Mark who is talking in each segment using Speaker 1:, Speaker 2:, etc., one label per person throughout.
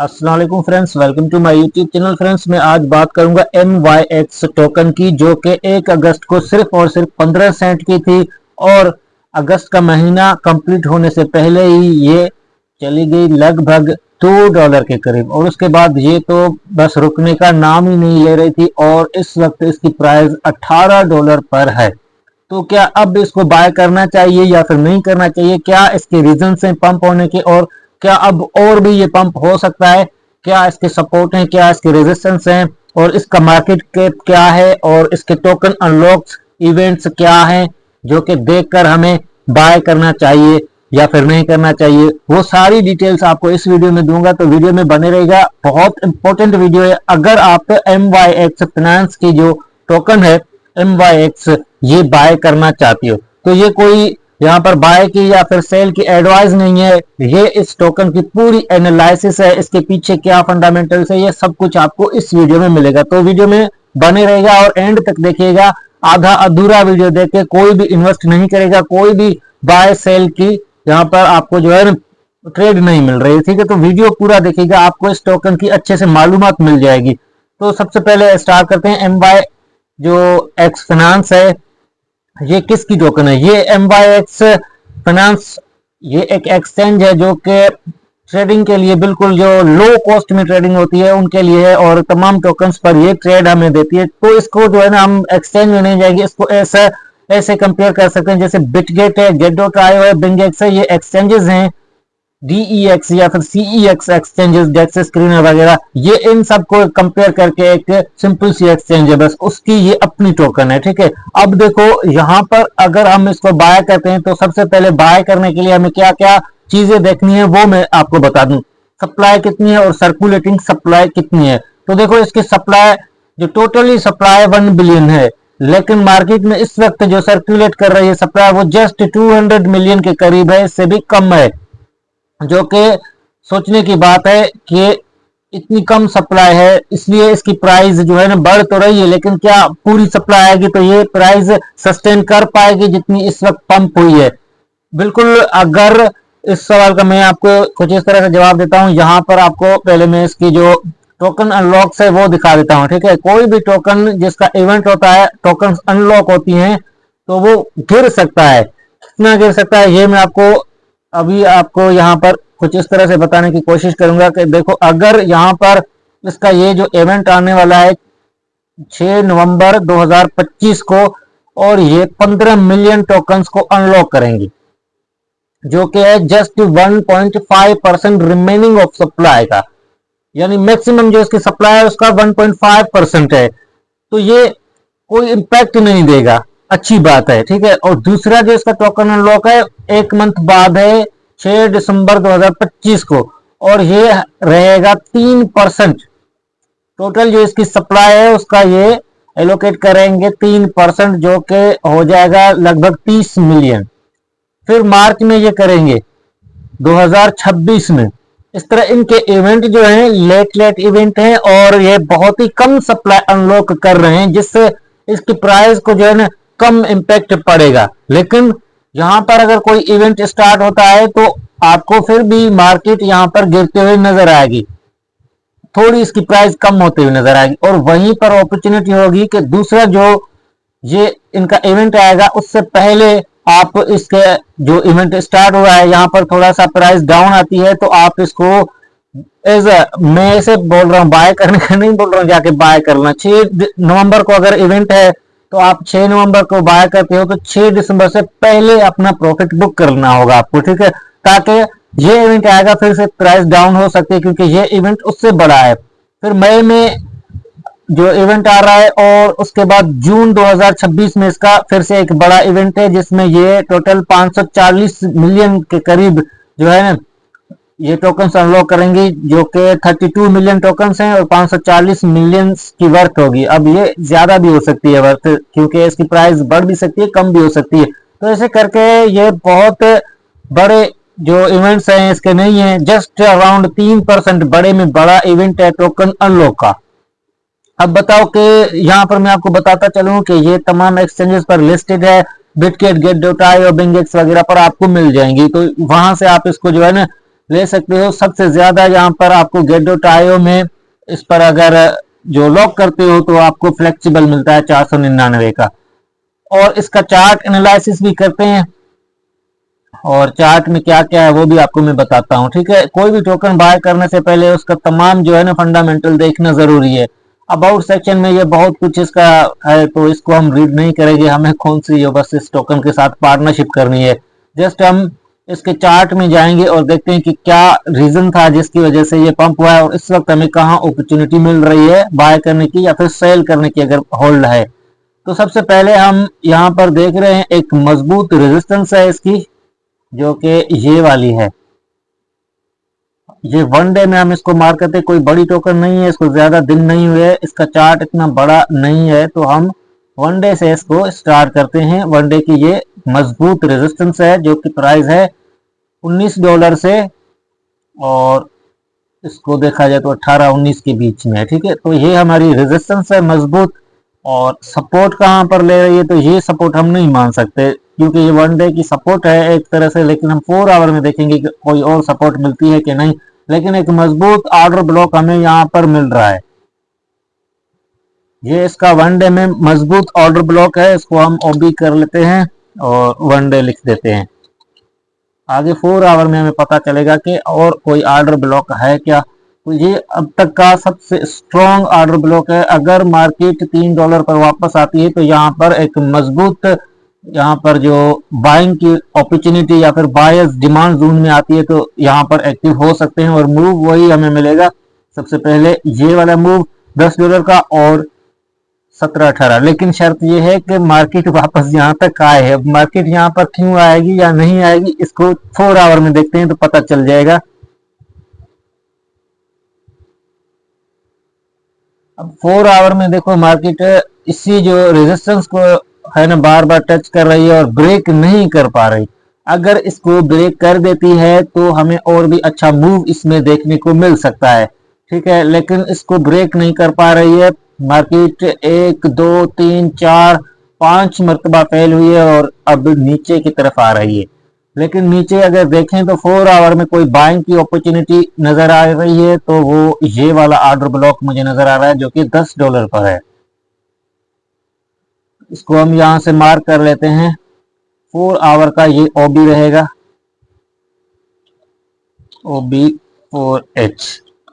Speaker 1: अस्सलाम वालेकुम friends, welcome to my YouTube channel. Friends, मैं आज बात करूंगा MYX टोकन की, जो कि 1 अगस्त को सिर्फ और सिर्फ 15 सेंट की थी और अगस्त का महीना कंप्लीट होने से पहले ही ये चली गई लगभग $2 के करीब, और उसके बाद ये तो बस रुकने का नाम ही नहीं ले रही थी और इस वक्त इसकी प्राइस $18 पर है। तो क्या अब इसको बाय करना चाहिए या फिर नहीं करना चाहिए? क्या इसके रीजन हैं पंप होने के, और क्या अब और भी ये पंप हो सकता है? क्या इसके सपोर्ट हैं, क्या इसके रेजिस्टेंस हैं, और इसका मार्केट कैप क्या है, और इसके टोकन अनलॉक्स इवेंट्स क्या हैं जो कि देखकर हमें बाय करना चाहिए या फिर नहीं करना चाहिए, वो सारी डिटेल्स आपको इस वीडियो में दूंगा। तो वीडियो में बने रहेगा, बहुत इंपॉर्टेंट वीडियो है। अगर आप MYX फाइनेंस की जो टोकन है MYX ये बाय करना चाहती हो, तो ये कोई यहाँ पर बाय की या फिर सेल की एडवाइस नहीं है। ये इस टोकन की पूरी एनालिसिस है, इसके पीछे क्या फंडामेंटल्स है, ये सब कुछ आपको इस वीडियो में मिलेगा। तो वीडियो में बने रहेगा और एंड तक देखिएगा। आधा अधूरा वीडियो देख के कोई भी इन्वेस्ट नहीं करेगा, कोई भी बाय सेल की यहाँ पर आपको जो है ट्रेड नहीं मिल रही है, ठीक है। तो वीडियो पूरा देखिएगा, आपको इस टोकन की अच्छे से मालूमात मिल जाएगी। तो सबसे पहले स्टार्ट करते हैं। MY जो एक्स फाइनेंस है, ये किसकी टोकन है? ये MYX फाइनेंस ये एक एक्सचेंज है जो कि ट्रेडिंग के लिए बिल्कुल जो लो कॉस्ट में ट्रेडिंग होती है उनके लिए है, और तमाम टोकन्स पर ये ट्रेड हमें देती है। तो इसको जो है ना, हम एक्सचेंज में नहीं जाएंगे, इसको ऐसा ऐसे कंपेयर कर सकते हैं जैसे बिटगेट है, गेट.io है, बिंगेक्स है। ये एक्सचेंजेस हैं, DEX या फिर CEX एक्सचेंजेस, डेक्स स्क्रीनर वगैरह, ये इन सब को कंपेयर करके एक सिंपल सी एक्सचेंज है, बस उसकी ये अपनी टोकन है, ठीक है। अब देखो यहाँ पर अगर हम इसको बाय करते हैं तो सबसे पहले बाय करने के लिए हमें क्या क्या चीजें देखनी है वो मैं आपको बता दूं। सप्लाई कितनी है और सर्कुलेटिंग सप्लाई कितनी है। तो देखो इसकी सप्लाई जो टोटली सप्लाई 1 बिलियन है, लेकिन मार्केट में इस वक्त जो सर्कुलेट कर रही है सप्लाई वो जस्ट 200 मिलियन के करीब है, इससे भी कम है, जो कि सोचने की बात है कि इतनी कम सप्लाई है, इसलिए इसकी प्राइस जो है ना बढ़ तो रही है, लेकिन क्या पूरी सप्लाई आएगी तो ये प्राइस सस्टेन कर पाएगी जितनी इस वक्त पंप हुई है? बिल्कुल। अगर इस सवाल का मैं आपको कुछ इस तरह से जवाब देता हूं। यहाँ पर आपको पहले मैं इसकी जो टोकन अनलॉक्स है वो दिखा देता हूं, ठीक है। कोई भी टोकन जिसका इवेंट होता है, टोकन अनलॉक होती हैं, तो वो गिर सकता है। कितना गिर सकता है ये मैं आपको यहाँ पर कुछ इस तरह से बताने की कोशिश करूंगा कि देखो, अगर यहाँ पर इसका ये जो इवेंट आने वाला है 6 नवंबर 2025 को, और ये 15 मिलियन टोकन्स को अनलॉक करेंगी, जो कि है जस्ट 1.5% रिमेनिंग ऑफ सप्लाई का, यानी मैक्सिमम जो इसकी सप्लाई है उसका 1.5% है। तो ये कोई इम्पैक्ट नहीं देगा, अच्छी बात है, ठीक है। और दूसरा जो इसका टोकन अनलॉक है 1 मंथ बाद है, 6 दिसंबर 2025 को, और ये रहेगा 3%। टोटल जो इसकी सप्लाई है उसका ये एलोकेट करेंगे 3%, जो कि हो जाएगा लगभग 30 मिलियन। फिर मार्च में ये करेंगे 2026 में। इस तरह इनके इवेंट जो हैं लेट इवेंट हैं, और ये बहुत ही कम सप्लाई अनलॉक कर रहे हैं, जिससे इसकी प्राइस को जो है ना कम इम्पैक्ट पड़ेगा। लेकिन यहाँ पर अगर कोई इवेंट स्टार्ट होता है तो आपको फिर भी मार्केट यहाँ पर गिरते हुए नजर आएगी, थोड़ी इसकी प्राइस कम होते हुए नजर आएगी, और वहीं पर अपॉर्चुनिटी होगी कि दूसरा जो ये इनका इवेंट आएगा उससे पहले आप इसके जो इवेंट स्टार्ट हुआ है यहाँ पर थोड़ा सा प्राइस डाउन आती है, तो आप इसको एज मैं ऐसे बोल रहा हूँ, बाय करने का नहीं बोल रहा हूँ जाके बाय करना। 6 नवंबर को अगर इवेंट है तो आप 6 नवंबर को बाय करते हो तो 6 दिसंबर से पहले अपना प्रॉफिट बुक करना होगा आपको, ठीक है, ताकि ये इवेंट आएगा फिर से प्राइस डाउन हो सकती है, क्योंकि ये इवेंट उससे बड़ा है। फिर मई में जो इवेंट आ रहा है, और उसके बाद जून 2026 में इसका फिर से एक बड़ा इवेंट है, जिसमें ये टोटल 540 मिलियन के करीब जो है ना ये टोकन्स अनलॉक करेंगी, जो कि 32 मिलियन टोकन्स हैं और 540 मिलियन की वर्थ होगी। अब ये ज्यादा भी हो सकती है वर्थ, क्योंकि इसकी प्राइस बढ़ भी सकती है, कम भी हो सकती है। तो ऐसे करके ये बहुत बड़े जो इवेंट्स हैं इसके नहीं है, जस्ट अराउंड 3% बड़े में बड़ा इवेंट है टोकन अनलॉक का। अब बताओ कि यहाँ पर मैं आपको बताता चलूं कि ये तमाम एक्सचेंजेस पर लिस्टेड है, बिटगेट, गेट.io, बिंगेक्स वगैरह पर आपको मिल जाएंगी, तो वहां से आप इसको जो है ना ले सकते हो। सबसे ज्यादा यहाँ पर आपको गेट.io में इस पर अगर जो लॉक करते हो तो आपको फ्लेक्सिबल मिलता है 499 का। और इसका चार्ट एनालिसिस भी करते हैं, और चार्ट में क्या क्या है वो भी आपको मैं बताता हूँ। ठीक है, कोई भी टोकन बाय करने से पहले उसका तमाम जो है ना फंडामेंटल देखना जरूरी है। अबाउट सेक्शन में ये बहुत कुछ इसका है, तो इसको हम रीड नहीं करेंगे, हमें कौन सी बस इस टोकन के साथ पार्टनरशिप करनी है। जस्ट हम इसके चार्ट में जाएंगे और देखते हैं कि क्या रीजन था जिसकी वजह से ये पंप हुआ है, और इस वक्त हमें कहाँ अपॉर्चुनिटी मिल रही है बाय करने की या फिर सेल करने की अगर होल्ड है। तो सबसे पहले हम यहाँ पर देख रहे हैं एक मजबूत रेजिस्टेंस है इसकी, जो कि ये वाली है। ये वन डे में हम इसको मार्क करते हैं, कोई बड़ी टोकन नहीं है, इसको ज्यादा दिन नहीं हुए, इसका चार्ट इतना बड़ा नहीं है, तो हम वन डे से इसको स्टार्ट करते हैं। वन डे की ये मजबूत रेजिस्टेंस है जो कि प्राइस है $19 से, और इसको देखा जाए तो 18-19 के बीच में है। ठीक है, तो ये हमारी रेजिस्टेंस है मजबूत। और सपोर्ट कहाँ पर ले रही है, तो ये सपोर्ट हम नहीं मान सकते क्योंकि ये वन डे की सपोर्ट है एक तरह से, लेकिन हम 4 आवर में देखेंगे कि कोई और सपोर्ट मिलती है कि नहीं। लेकिन एक मजबूत ऑर्डर ब्लॉक हमें यहाँ पर मिल रहा है। ये इसका वन डे में मजबूत ऑर्डर ब्लॉक है, इसको हम ओबी कर लेते हैं और वन डे लिख देते हैं। आगे 4 आवर में हमें पता चलेगा कि और कोई ऑर्डर ब्लॉक है क्या। तो ये अब तक का सबसे स्ट्रॉन्ग ऑर्डर ब्लॉक है। अगर मार्केट $3 पर वापस आती है तो यहाँ पर एक मजबूत, यहाँ पर जो बाइंग की अपॉर्चुनिटी या फिर बायर्स डिमांड जोन में आती है तो यहाँ पर एक्टिव हो सकते हैं, और मूव वही हमें मिलेगा। सबसे पहले ये वाला मूव $10 का और 17-18, लेकिन शर्त यह है कि मार्केट वापस यहाँ तक आए है। मार्केट यहाँ पर क्यों आएगी या नहीं आएगी इसको 4 आवर में देखते हैं तो पता चल जाएगा। अब 4 आवर में देखो मार्केट इसी जो रेजिस्टेंस को है ना बार बार टच कर रही है और ब्रेक नहीं कर पा रही। अगर इसको ब्रेक कर देती है तो हमें और भी अच्छा मूव इसमें देखने को मिल सकता है। ठीक है, लेकिन इसको ब्रेक नहीं कर पा रही है। मार्केट 1 2 3 4 5 मरतबा फेल हुई है और अब नीचे की तरफ आ रही है। लेकिन नीचे अगर देखें तो 4 आवर में कोई बाइंग की अपॉर्चुनिटी नजर आ रही है, तो वो ये वाला ऑर्डर ब्लॉक मुझे नजर आ रहा है जो कि $10 पर है। इसको हम यहां से मार्क कर लेते हैं। 4 आवर का ये ओबी रहेगा, OB4H।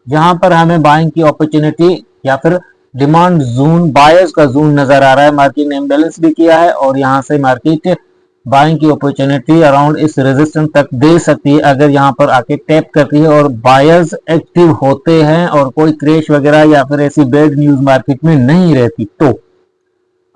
Speaker 1: यहाँ पर हमें बाइंग की अपॉर्चुनिटी या फिर डिमांड जोन, बायर्स का जोन नजर आ रहा है। मार्केट ने इम्बैलेंस भी किया है और यहाँ से मार्केट बाइंग की अपॉर्चुनिटी अराउंड इस रेजिस्टेंस तक दे सकती है अगर यहाँ पर आके टैप करती है और बायर्स एक्टिव होते हैं और कोई क्रैश वगैरह या फिर ऐसी बैड न्यूज मार्केट में नहीं रहती। तो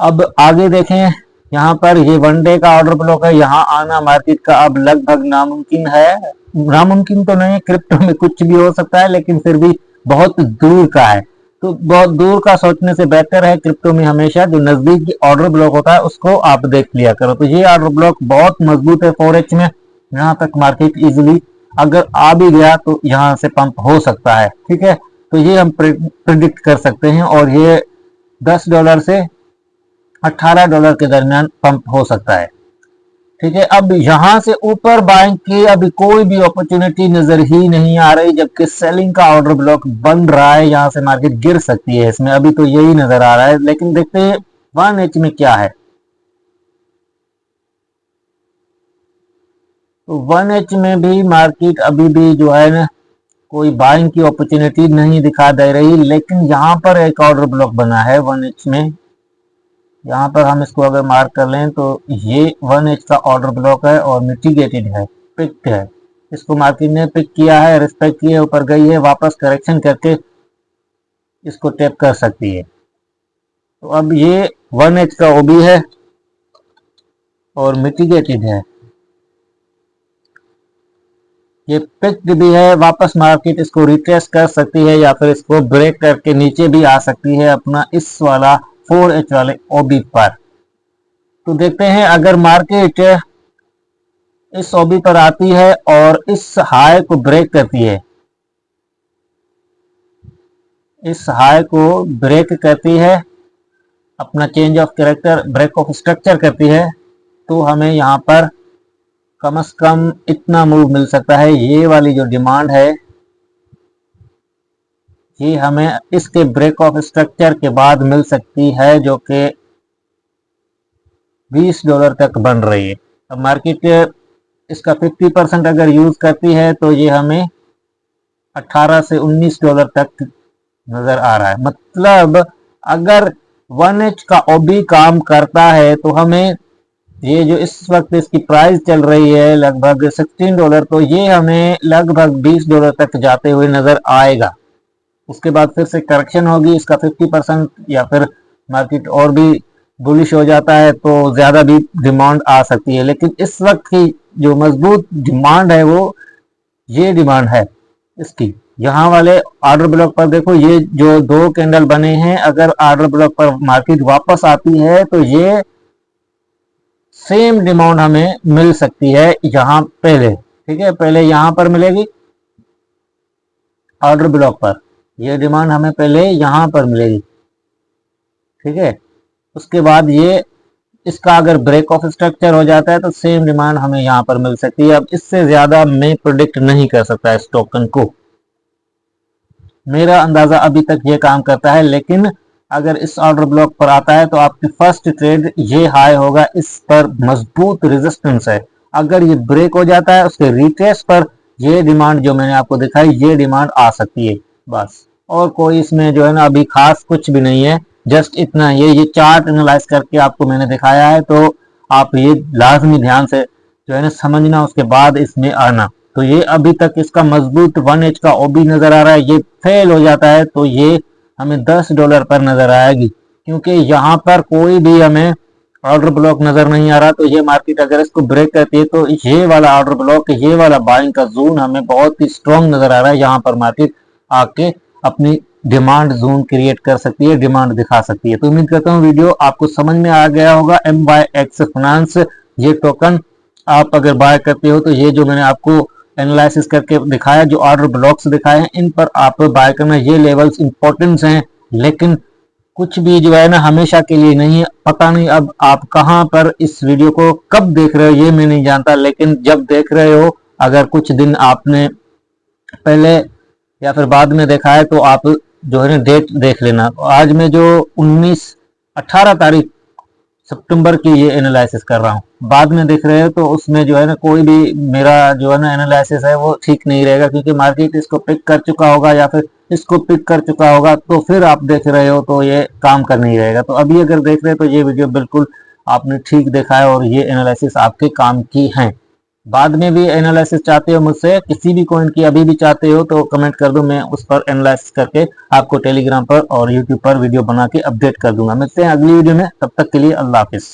Speaker 1: अब आगे देखें, यहाँ पर ये वन डे का ऑर्डर ब्लॉक है, यहाँ आना मार्केट का अब लगभग नामुमकिन है। नामुमकिन तो नहीं, क्रिप्टो में कुछ भी हो सकता है, लेकिन फिर भी बहुत दूर का है। तो बहुत दूर का सोचने से बेहतर है क्रिप्टो में हमेशा जो नजदीक ऑर्डर ब्लॉक होता है उसको आप देख लिया करो। तो ये ऑर्डर ब्लॉक बहुत मजबूत है 4H में, यहाँ तक मार्केट इजिली अगर आ भी गया तो यहाँ से पंप हो सकता है। ठीक है, तो ये हम प्रिडिक्ट कर सकते हैं, और ये $10 से $18 के दरमियान पंप हो सकता है। ठीक है, अब यहां से ऊपर बाइंग की अभी कोई भी अपॉर्चुनिटी नजर ही नहीं आ रही, जबकि सेलिंग का ऑर्डर ब्लॉक बन रहा है। यहां से मार्केट गिर सकती है इसमें, अभी तो यही नजर आ रहा है। लेकिन देखते हैं 1H में क्या है। तो 1H में भी मार्केट अभी भी जो है ना कोई बाइंग की अपॉर्चुनिटी नहीं दिखा दे रही, लेकिन यहाँ पर एक ऑर्डर ब्लॉक बना है 1H में। यहाँ पर हम इसको अगर मार्क कर लें तो ये 1H का ऑर्डर ब्लॉक है और मिटिगेटेड है, पिक्ड है। इसको मार्केट ने पिक किया है, रिस्पेक्ट किए, ऊपर गई है, वापस करेक्शन करके इसको टैप कर सकती है। तो अब ये 1H का ओबी है और मिटिगेटेड है, ये पिक्ड भी है। वापस मार्केट इसको रिट्रेस कर सकती है या फिर इसको ब्रेक करके नीचे भी आ सकती है अपना इस वाला 4H वाले ओबी पर। तो देखते हैं अगर मार्केट इस ओबी पर आती है और इस हाई को ब्रेक करती है, इस हाई को ब्रेक करती है, अपना change of character, break of structure करती है, तो हमें यहाँ पर कम से कम इतना मूव मिल सकता है। ये वाली जो डिमांड है ये हमें इसके ब्रेक ऑफ स्ट्रक्चर के बाद मिल सकती है, जो कि $20 तक बन रही है। अब मार्केट इसका 50% अगर यूज करती है तो ये हमें $18 से $19 तक नजर आ रहा है। मतलब अगर 1H का ओबी काम करता है तो हमें ये जो इस वक्त इसकी प्राइस चल रही है लगभग $16, तो ये हमें लगभग $20 तक जाते हुए नजर आएगा। उसके बाद फिर से करेक्शन होगी इसका 50% या फिर मार्केट और भी बुलिश हो जाता है तो ज़्यादा भी डिमांड आ सकती है। लेकिन इस वक्त की जो मजबूत डिमांड है वो ये डिमांड है इसकी। यहाँ वाले ऑर्डर ब्लॉक पर देखो, ये जो 2 कैंडल बने हैं, अगर ऑर्डर ब्लॉक पर मार्केट वापस आती है तो ये सेम डिमांड हमें मिल सकती है यहाँ पहले। ठीक है, पहले यहाँ पर मिलेगी ऑर्डर ब्लॉक पर, ये डिमांड हमें पहले यहाँ पर मिलेगी। ठीक है, उसके बाद ये इसका अगर ब्रेक ऑफ स्ट्रक्चर हो जाता है तो सेम डिमांड हमें यहाँ पर मिल सकती है। अब इससे ज्यादा मैं प्रोडिक्ट नहीं कर सकता इस टोकन को, मेरा अंदाजा अभी तक ये काम करता है। लेकिन अगर इस ऑर्डर ब्लॉक पर आता है तो आपकी फर्स्ट ट्रेड ये हाई होगा, इस पर मजबूत रेजिस्टेंस है। अगर ये ब्रेक हो जाता है उसके रिट्रेस पर ये डिमांड जो मैंने आपको दिखाई ये डिमांड आ सकती है बस। और कोई इसमें जो है ना अभी खास कुछ भी नहीं है, जस्ट इतना ये चार्ट एनालाइज करके आपको मैंने दिखाया है, तो आप ये लाजमी ध्यान से जो है ना समझना, उसके बाद इसमें आना। तो ये अभी तक इसका मजबूत 1H का ओबी नजर आ रहा है, ये फेल हो जाता है तो ये हमें $10 पर नजर आएगी, क्योंकि यहाँ पर कोई भी हमें ऑर्डर ब्लॉक नजर नहीं आ रहा। तो ये मार्केट अगर इसको ब्रेक करती है तो ये वाला ऑर्डर ब्लॉक, ये वाला बाइंग का जोन हमें बहुत ही स्ट्रॉन्ग नजर आ रहा है। यहाँ पर मार्केट आके अपनी डिमांड जोन क्रिएट कर सकती है, डिमांड दिखा सकती है। तो उम्मीद करता हूँ वीडियो आपको समझ में आ गया होगा। MYX फाइनेंस ये टोकन आप अगर बाय करते हो तो ये जो मैंने आपको एनालिसिस करके दिखाया, जो ऑर्डर ब्लॉक्स दिखाए हैं, इन पर आप बाय करना। ये लेवल्स इंपॉर्टेंस हैं, लेकिन कुछ भी जो है ना हमेशा के लिए नहीं है। पता नहीं अब आप कहां पर इस वीडियो को कब देख रहे हो ये मैं नहीं जानता, लेकिन जब देख रहे हो, अगर कुछ दिन आपने पहले या फिर बाद में देखा है तो आप जो है ना डेट देख लेना। आज मैं जो 18 तारीख सितंबर की ये एनालिसिस कर रहा हूँ, बाद में देख रहे हो तो उसमें जो है ना कोई भी मेरा जो है ना एनालिसिस है वो ठीक नहीं रहेगा, क्योंकि मार्केट इसको पिक कर चुका होगा या फिर इसको पिक कर चुका होगा, तो फिर आप देख रहे हो तो ये काम कर नहीं रहेगा। तो अभी अगर देख रहे हो तो ये वीडियो बिल्कुल आपने ठीक देखा है और ये एनालिसिस आपके काम की है। बाद में भी एनालिसिस चाहते हो मुझसे किसी भी कॉइन की, अभी भी चाहते हो तो कमेंट कर दो, मैं उस पर एनालिसिस करके आपको टेलीग्राम पर और यूट्यूब पर वीडियो बना के अपडेट कर दूंगा। मिलते हैं अगली वीडियो में, तब तक के लिए अल्लाह हाफिज।